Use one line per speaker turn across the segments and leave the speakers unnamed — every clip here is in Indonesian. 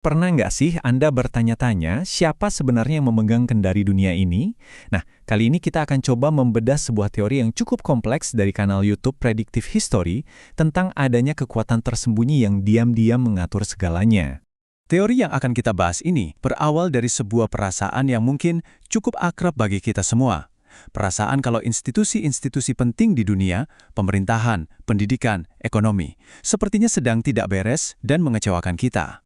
Pernah nggak sih Anda bertanya-tanya siapa sebenarnya yang memegang kendali dunia ini? Nah, kali ini kita akan coba membedah sebuah teori yang cukup kompleks dari kanal YouTube Predictive History tentang adanya kekuatan tersembunyi yang diam-diam mengatur segalanya.
Teori yang akan kita bahas ini berawal dari sebuah perasaan yang mungkin cukup akrab bagi kita semua. Perasaan kalau institusi-institusi penting di dunia, pemerintahan, pendidikan, ekonomi, sepertinya sedang tidak beres dan mengecewakan kita.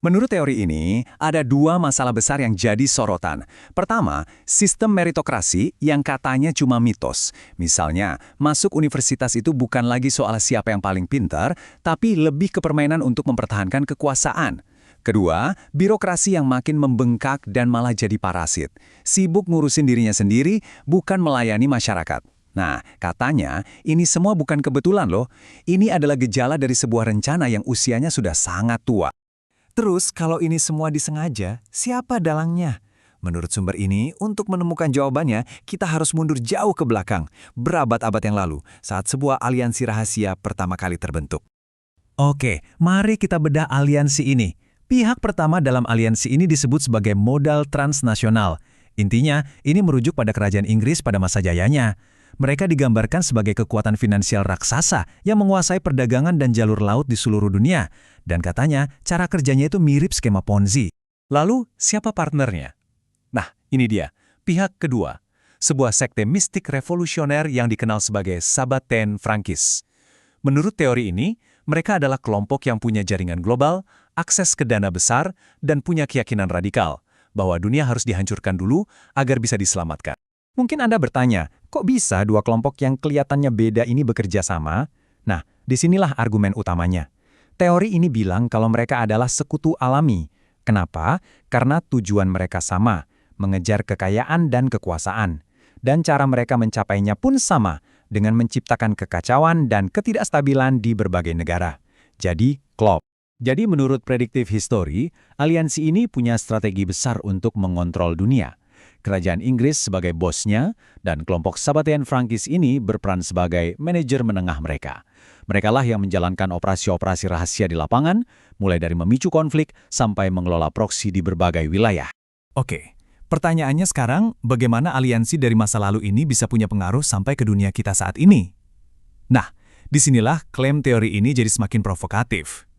Menurut teori ini, ada dua masalah besar yang jadi sorotan. Pertama, sistem meritokrasi yang katanya cuma mitos. Misalnya, masuk universitas itu bukan lagi soal siapa yang paling pintar, tapi lebih ke permainan untuk mempertahankan kekuasaan. Kedua, birokrasi yang makin membengkak dan malah jadi parasit. Sibuk ngurusin dirinya sendiri, bukan melayani masyarakat. Nah, katanya ini semua bukan kebetulan loh. Ini adalah gejala dari sebuah rencana yang usianya sudah sangat tua. Terus, kalau ini semua disengaja, siapa dalangnya? Menurut sumber ini, untuk menemukan jawabannya, kita harus mundur jauh ke belakang, berabad-abad yang lalu, saat sebuah aliansi rahasia pertama kali terbentuk. Oke, mari kita bedah aliansi ini. Pihak pertama dalam aliansi ini disebut sebagai modal transnasional. Intinya, ini merujuk pada kerajaan Inggris pada masa jayanya. Mereka digambarkan sebagai kekuatan finansial raksasa yang menguasai perdagangan dan jalur laut di seluruh dunia. Dan katanya, cara kerjanya itu mirip skema Ponzi. Lalu, siapa partnernya? Nah, ini dia, pihak kedua. Sebuah sekte mistik revolusioner yang dikenal sebagai Sabbaten Frankis. Menurut teori ini, mereka adalah kelompok yang punya jaringan global, akses ke dana besar, dan punya keyakinan radikal bahwa dunia harus dihancurkan dulu agar bisa diselamatkan. Mungkin Anda bertanya, kok bisa dua kelompok yang kelihatannya beda ini bekerja sama? Nah, disinilah argumen utamanya. Teori ini bilang kalau mereka adalah sekutu alami. Kenapa? Karena tujuan mereka sama, mengejar kekayaan dan kekuasaan. Dan cara mereka mencapainya pun sama, dengan menciptakan kekacauan dan ketidakstabilan di berbagai negara. Jadi, klop. Jadi menurut Predictive History, aliansi ini punya strategi besar untuk mengontrol dunia. Kerajaan Inggris sebagai bosnya, dan kelompok Sabbaten Frankis ini berperan sebagai manajer menengah mereka. Merekalah yang menjalankan operasi-operasi rahasia di lapangan, mulai dari memicu konflik sampai mengelola proksi di berbagai wilayah. Oke, pertanyaannya sekarang, bagaimana aliansi dari masa lalu ini bisa punya pengaruh sampai ke dunia kita saat ini? Nah, disinilah klaim teori ini jadi semakin provokatif.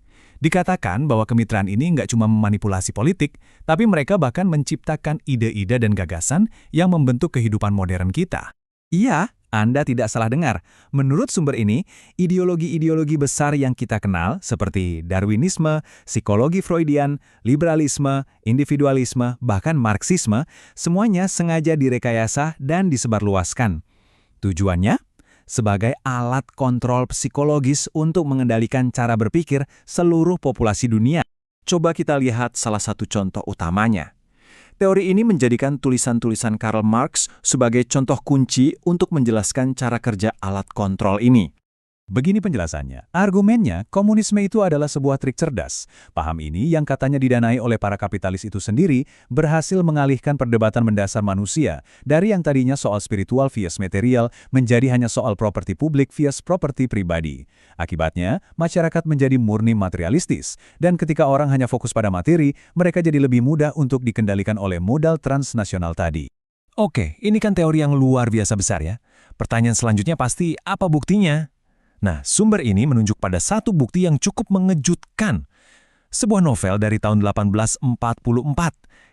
Dikatakan bahwa kemitraan ini nggak cuma memanipulasi politik, tapi mereka bahkan menciptakan ide-ide dan gagasan yang membentuk kehidupan modern kita. Iya, Anda tidak salah dengar. Menurut sumber ini, ideologi-ideologi besar yang kita kenal seperti Darwinisme, psikologi Freudian, liberalisme, individualisme, bahkan Marxisme, semuanya sengaja direkayasa dan disebarluaskan. Tujuannya? Sebagai alat kontrol psikologis untuk mengendalikan cara berpikir seluruh populasi dunia. Coba kita lihat salah satu contoh utamanya. Teori ini menjadikan tulisan-tulisan Karl Marx sebagai contoh kunci untuk menjelaskan cara kerja alat kontrol ini. Begini penjelasannya. Argumennya, komunisme itu adalah sebuah trik cerdas. Paham ini yang katanya didanai oleh para kapitalis itu sendiri berhasil mengalihkan perdebatan mendasar manusia dari yang tadinya soal spiritual vs material menjadi hanya soal properti publik vs properti pribadi. Akibatnya, masyarakat menjadi murni materialistis, dan ketika orang hanya fokus pada materi, mereka jadi lebih mudah untuk dikendalikan oleh modal transnasional tadi. Oke, ini kan teori yang luar biasa besar ya. Pertanyaan selanjutnya pasti, apa buktinya? Nah, sumber ini menunjuk pada satu bukti yang cukup mengejutkan. Sebuah novel dari tahun 1844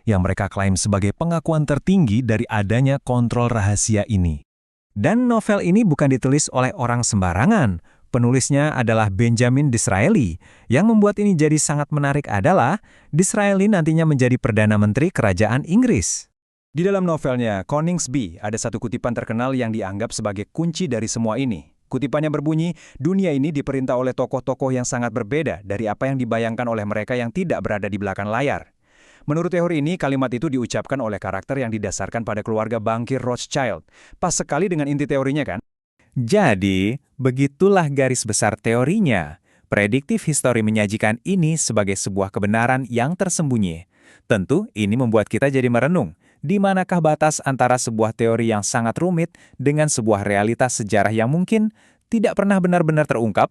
yang mereka klaim sebagai pengakuan tertinggi dari adanya kontrol rahasia ini. Dan novel ini bukan ditulis oleh orang sembarangan. Penulisnya adalah Benjamin Disraeli. Yang membuat ini jadi sangat menarik adalah Disraeli nantinya menjadi Perdana Menteri Kerajaan Inggris. Di dalam novelnya Coningsby ada satu kutipan terkenal yang dianggap sebagai kunci dari semua ini. Kutipannya berbunyi, dunia ini diperintah oleh tokoh-tokoh yang sangat berbeda dari apa yang dibayangkan oleh mereka yang tidak berada di belakang layar. Menurut teori ini, kalimat itu diucapkan oleh karakter yang didasarkan pada keluarga bangkir Rothschild. Pas sekali dengan inti teorinya kan? Jadi, begitulah garis besar teorinya. Predictive History menyajikan ini sebagai sebuah kebenaran yang tersembunyi. Tentu, ini membuat kita jadi merenung. Di manakah batas antara sebuah teori yang sangat rumit dengan sebuah realitas sejarah yang mungkin tidak pernah benar-benar terungkap?